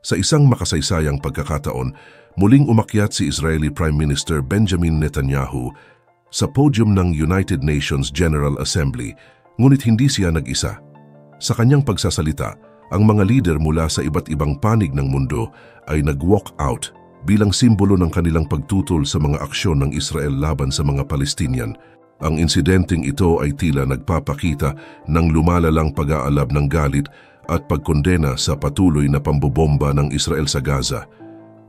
Sa isang makasaysayang pagkakataon, muling umakyat si Israeli Prime Minister Benjamin Netanyahu sa podium ng United Nations General Assembly, ngunit hindi siya nag-isa. Sa kanyang pagsasalita, ang mga lider mula sa iba't ibang panig ng mundo ay nag-walk out bilang simbolo ng kanilang pagtutol sa mga aksyon ng Israel laban sa mga Palestinian. Ang insidenteng ito ay tila nagpapakita ng lumalalang pag-aalab ng galit at pagkondena sa patuloy na pambobomba ng Israel sa Gaza,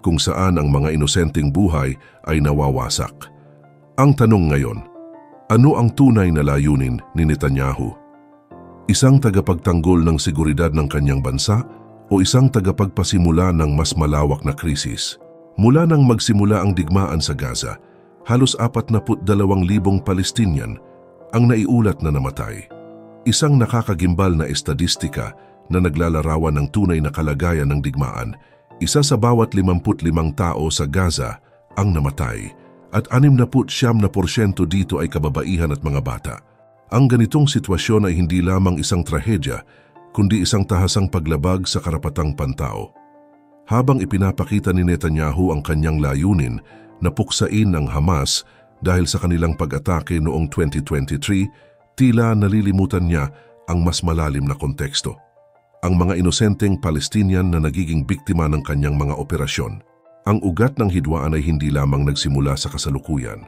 kung saan ang mga inosenteng buhay ay nawawasak. Ang tanong ngayon, ano ang tunay na layunin ni Netanyahu? Isang tagapagtanggol ng seguridad ng kanyang bansa o isang tagapagpasimula ng mas malawak na krisis? Mula nang magsimula ang digmaan sa Gaza, halos 42,000 Palestinian ang naiulat na namatay. Isang nakakagimbal na estadistika na naglalarawan ng tunay na kalagayan ng digmaan. Isa sa bawat 55 tao sa Gaza ang namatay at 69% dito ay kababaihan at mga bata. Ang ganitong sitwasyon ay hindi lamang isang trahedya, kundi isang tahasang paglabag sa karapatang pantao. Habang ipinapakita ni Netanyahu ang kanyang layunin na puksain ng Hamas dahil sa kanilang pag-atake noong 2023, tila nalilimutan niya ang mas malalim na konteksto. Ang mga inosenteng Palestinian na nagiging biktima ng kanyang mga operasyon. Ang ugat ng hidwaan ay hindi lamang nagsimula sa kasalukuyan.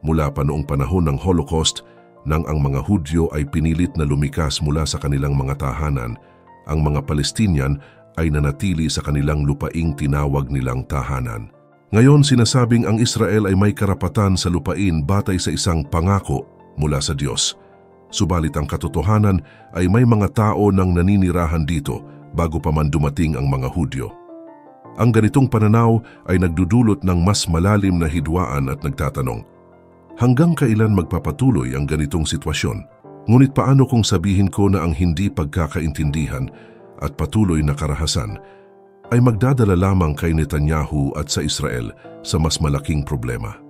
Mula pa noong panahon ng Holocaust, nang ang mga Hudyo ay pinilit na lumikas mula sa kanilang mga tahanan, ang mga Palestinian ay nanatili sa kanilang lupaing tinawag nilang tahanan. Ngayon sinasabing ang Israel ay may karapatan sa lupain batay sa isang pangako mula sa Diyos. Subalit ang katotohanan ay may mga tao nang naninirahan dito bago pa man dumating ang mga Hudyo. Ang ganitong pananaw ay nagdudulot ng mas malalim na hidwaan at nagtatanong, hanggang kailan magpapatuloy ang ganitong sitwasyon? Ngunit paano kung sabihin ko na ang hindi pagkakaintindihan at patuloy na karahasan ay magdadala lamang kay Netanyahu at sa Israel sa mas malaking problema?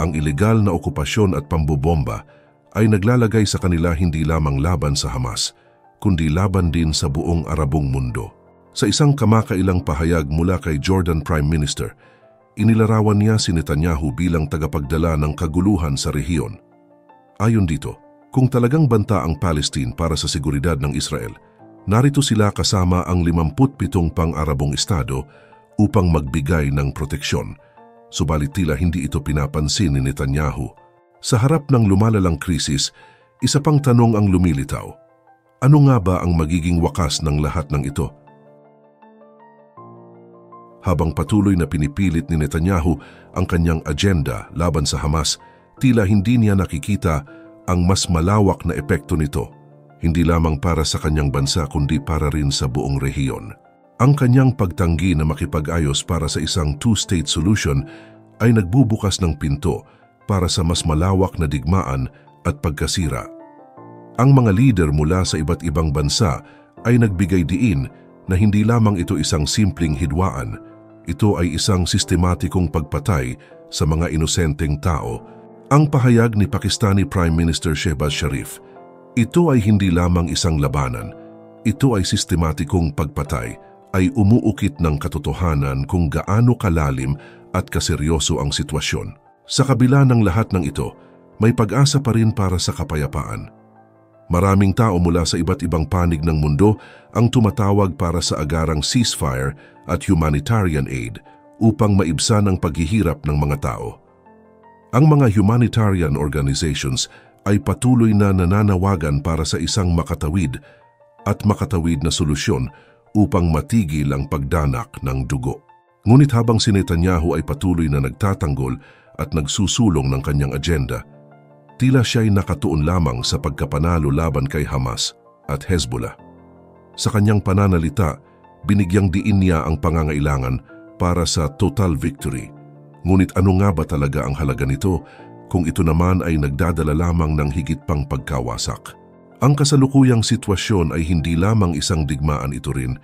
Ang ilegal na okupasyon at pambobomba ay naglalagay sa kanila hindi lamang laban sa Hamas, kundi laban din sa buong Arabong mundo. Sa isang kamakailang pahayag mula kay Jordan Prime Minister, inilarawan niya si Netanyahu bilang tagapagdala ng kaguluhan sa rehiyon. Ayon dito, kung talagang banta ang Palestine para sa seguridad ng Israel, narito sila kasama ang 57 pang-Arabong estado upang magbigay ng proteksyon. Subalit tila hindi ito pinapansin ni Netanyahu. Sa harap ng lumalalang krisis, isa pang tanong ang lumilitaw. Ano nga ba ang magiging wakas ng lahat ng ito? Habang patuloy na pinipilit ni Netanyahu ang kanyang agenda laban sa Hamas, tila hindi niya nakikita ang mas malawak na epekto nito. Hindi lamang para sa kanyang bansa kundi para rin sa buong rehiyon. Ang kanyang pagtanggi na makipag-ayos para sa isang two-state solution ay nagbubukas ng pinto para sa mas malawak na digmaan at pagkasira. Ang mga lider mula sa iba't ibang bansa ay nagbigay diin na hindi lamang ito isang simpleng hidwaan, ito ay isang sistematikong pagpatay sa mga inosenteng tao. Ang pahayag ni Pakistani Prime Minister Shehbaz Sharif, ito ay hindi lamang isang labanan, ito ay sistematikong pagpatay, ay umuukit ng katotohanan kung gaano kalalim at kaseryoso ang sitwasyon. Sa kabila ng lahat ng ito, may pag-asa pa rin para sa kapayapaan. Maraming tao mula sa iba't ibang panig ng mundo ang tumatawag para sa agarang ceasefire at humanitarian aid upang maibsan ang paghihirap ng mga tao. Ang mga humanitarian organizations ay patuloy na nananawagan para sa isang makatawid na solusyon upang matigil ang pagdanak ng dugo. Ngunit habang si Netanyahu ay patuloy na nagtatanggol at nagsusulong ng kanyang agenda, tila siya'y nakatuon lamang sa pagkapanalo laban kay Hamas at Hezbollah. Sa kanyang pananalita, binigyang diin niya ang pangangailangan para sa total victory. Ngunit ano nga ba talaga ang halaga nito kung ito naman ay nagdadala lamang ng higit pang pagkawasak? Ang kasalukuyang sitwasyon ay hindi lamang isang digmaan, ito rin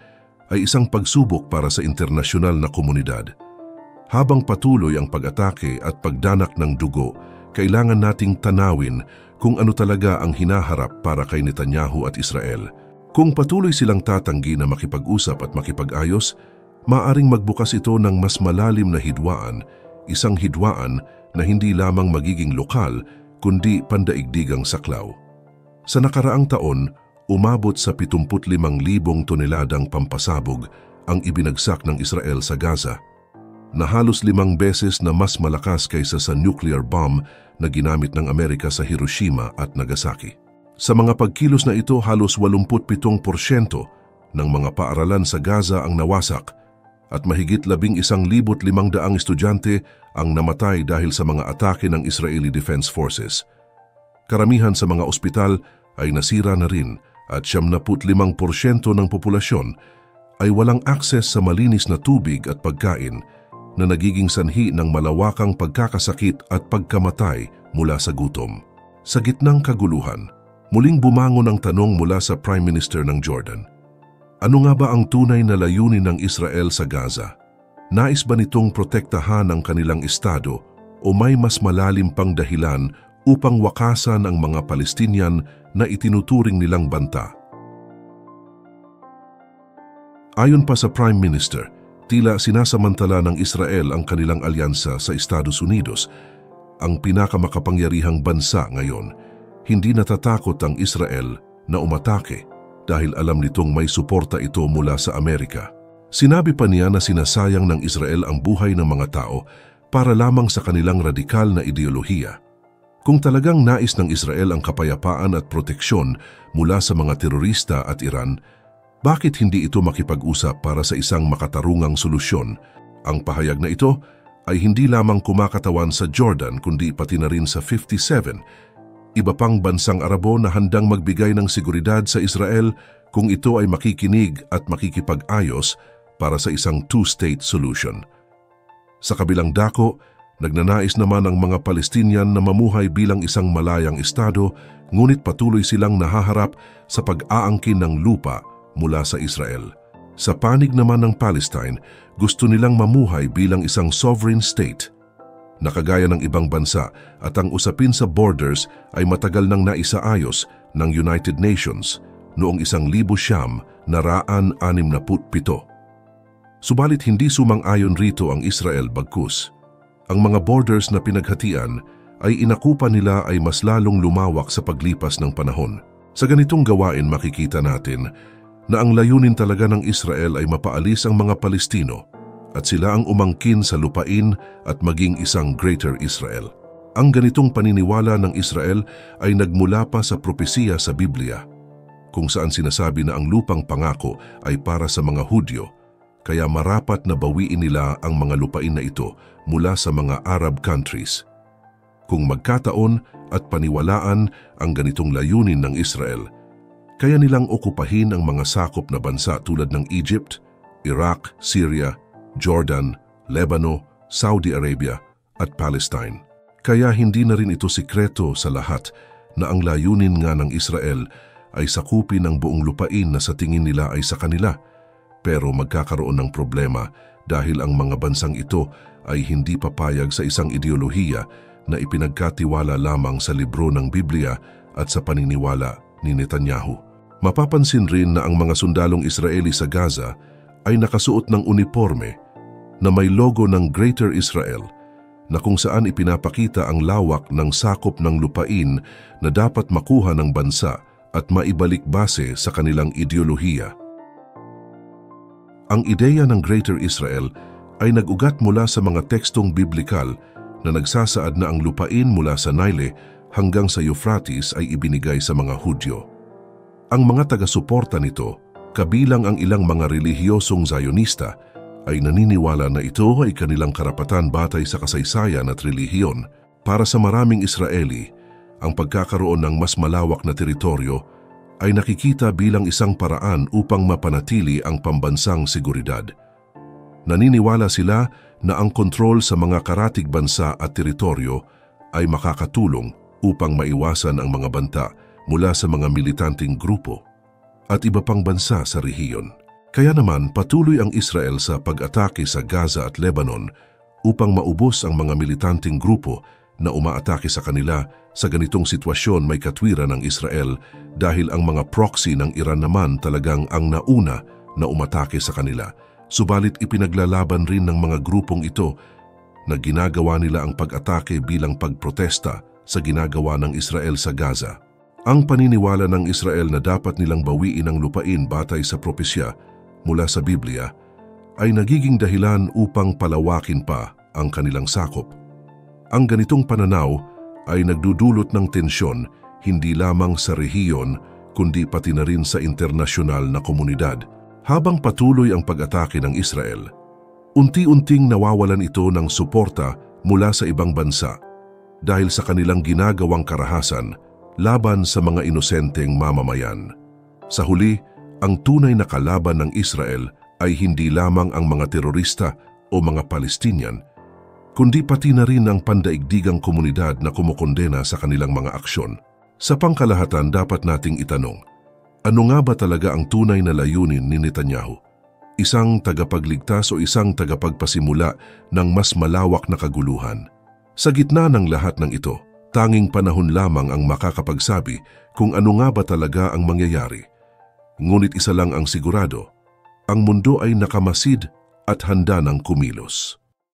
ay isang pagsubok para sa internasyonal na komunidad. Habang patuloy ang pag-atake at pagdanak ng dugo, kailangan nating tanawin kung ano talaga ang hinaharap para kay Netanyahu at Israel. Kung patuloy silang tatanggi na makipag-usap at makipag-ayos, Maaring magbukas ito ng mas malalim na hidwaan, isang hidwaan na hindi lamang magiging lokal kundi pandaigdigang saklaw. Sa nakaraang taon, umabot sa 75,000 toneladang pampasabog ang ibinagsak ng Israel sa Gaza, na halos 5 beses na mas malakas kaysa sa nuclear bomb na ginamit ng Amerika sa Hiroshima at Nagasaki. Sa mga pagkilos na ito, halos 87% ng mga paaralan sa Gaza ang nawasak at mahigit 11,500 estudyante ang namatay dahil sa mga atake ng Israeli Defense Forces. Karamihan sa mga ospital ay nasira na rin at 75% ng populasyon ay walang akses sa malinis na tubig at pagkain na nagiging sanhi ng malawakang pagkakasakit at pagkamatay mula sa gutom. Sa gitnang kaguluhan, muling bumangon ang tanong mula sa Prime Minister ng Jordan. Ano nga ba ang tunay na layunin ng Israel sa Gaza? Nais ba nitong protektahan ang kanilang estado o may mas malalim pang dahilan upang wakasan ang mga Palestinian na itinuturing nilang banta? Ayon pa sa Prime Minister, tila sinasamantala ng Israel ang kanilang alyansa sa Estados Unidos, ang pinakamakapangyarihang bansa ngayon. Hindi natatakot ang Israel na umatake dahil alam nitong may suporta ito mula sa Amerika. Sinabi pa niya na sinasayang ng Israel ang buhay ng mga tao para lamang sa kanilang radikal na ideolohiya. Kung talagang nais ng Israel ang kapayapaan at proteksyon mula sa mga terorista at Iran, bakit hindi ito makipag-usap para sa isang makatarungang solusyon? Ang pahayag na ito ay hindi lamang kumakatawan sa Jordan kundi pati na rin sa 57 iba pang bansang Arabo na handang magbigay ng seguridad sa Israel kung ito ay makikinig at makikipag-ayos para sa isang two-state solution. Sa kabilang dako, nagnanais naman ang mga Palestinian na mamuhay bilang isang malayang estado, ngunit patuloy silang nahaharap sa pag-aangkin ng lupa mula sa Israel. Sa panig naman ng Palestine, gusto nilang mamuhay bilang isang sovereign state na kagaya ng ibang bansa, at ang usapin sa borders ay matagal nang naisaayos ng United Nations noong 1967. Subalit hindi sumang-ayon rito ang Israel bagkus. Ang mga borders na pinaghatian ay inakupa nila ay mas lalong lumawak sa paglipas ng panahon. Sa ganitong gawain makikita natin na ang layunin talaga ng Israel ay mapaalis ang mga Palestino at sila ang umangkin sa lupain at maging isang Greater Israel. Ang ganitong paniniwala ng Israel ay nagmula pa sa propesiya sa Biblia, kung saan sinasabi na ang lupang pangako ay para sa mga Hudyo, kaya marapat na bawiin nila ang mga lupain na ito mula sa mga Arab countries. Kung magkataon at paniwalaan ang ganitong layunin ng Israel, kaya nilang okupahin ang mga sakop na bansa tulad ng Egypt, Iraq, Syria, Jordan, Lebanon, Saudi Arabia at Palestine. Kaya hindi na rin ito sikreto sa lahat na ang layunin nga ng Israel ay sakupin ang buong lupain na sa tingin nila ay sa kanila. Pero magkakaroon ng problema dahil ang mga bansang ito ay hindi papayag sa isang ideolohiya na ipinagkatiwala lamang sa libro ng Biblia at sa paniniwala ni Netanyahu. Mapapansin rin na ang mga sundalong Israeli sa Gaza ay nakasuot ng uniforme na may logo ng Greater Israel na kung saan ipinapakita ang lawak ng sakop ng lupain na dapat makuha ng bansa at maibalik base sa kanilang ideolohiya. Ang ideya ng Greater Israel ay nag-ugat mula sa mga tekstong biblikal na nagsasaad na ang lupain mula sa Nile hanggang sa Euphrates ay ibinigay sa mga Hudyo. Ang mga taga-suporta nito, kabilang ang ilang mga relihiyosong Zionista, ay naniniwala na ito ay kanilang karapatan batay sa kasaysayan at relihiyon. Para sa maraming Israeli, ang pagkakaroon ng mas malawak na teritoryo ay nakikita bilang isang paraan upang mapanatili ang pambansang seguridad. Naniniwala sila na ang kontrol sa mga karatig bansa at teritoryo ay makakatulong upang maiwasan ang mga banta mula sa mga militanteng grupo at iba pang bansa sa rehiyon. Kaya naman patuloy ang Israel sa pag-atake sa Gaza at Lebanon upang maubos ang mga militanteng grupo na umaatake sa kanila. Sa ganitong sitwasyon may katwiran ng Israel dahil ang mga proxy ng Iran naman talagang ang nauna na umatake sa kanila Subalit ipinaglalaban rin ng mga grupong ito na ginagawa nila ang pag-atake bilang pagprotesta sa ginagawa ng Israel sa Gaza. Ang paniniwala ng Israel na dapat nilang bawiin ang lupain batay sa propesya mula sa Biblia ay nagiging dahilan upang palawakin pa ang kanilang sakop. Ang ganitong pananaw ay nagdudulot ng tensyon hindi lamang sa rehiyon kundi pati na rin sa internasyonal na komunidad. Habang patuloy ang pag-atake ng Israel, unti-unting nawawalan ito ng suporta mula sa ibang bansa dahil sa kanilang ginagawang karahasan laban sa mga inosenteng mamamayan. Sa huli, ang tunay na kalaban ng Israel ay hindi lamang ang mga terorista o mga Palestinian, kundi pati na rin ang pandaigdigang komunidad na kumukondena sa kanilang mga aksyon. Sa pangkalahatan, dapat nating itanong, ano nga ba talaga ang tunay na layunin ni Netanyahu? Isang tagapagligtas o isang tagapagpasimula ng mas malawak na kaguluhan? Sa gitna ng lahat ng ito, tanging panahon lamang ang makakapagsabi kung ano nga ba talaga ang mangyayari. Ngunit isa lang ang sigurado, ang mundo ay nakamasid at handa ng kumilos.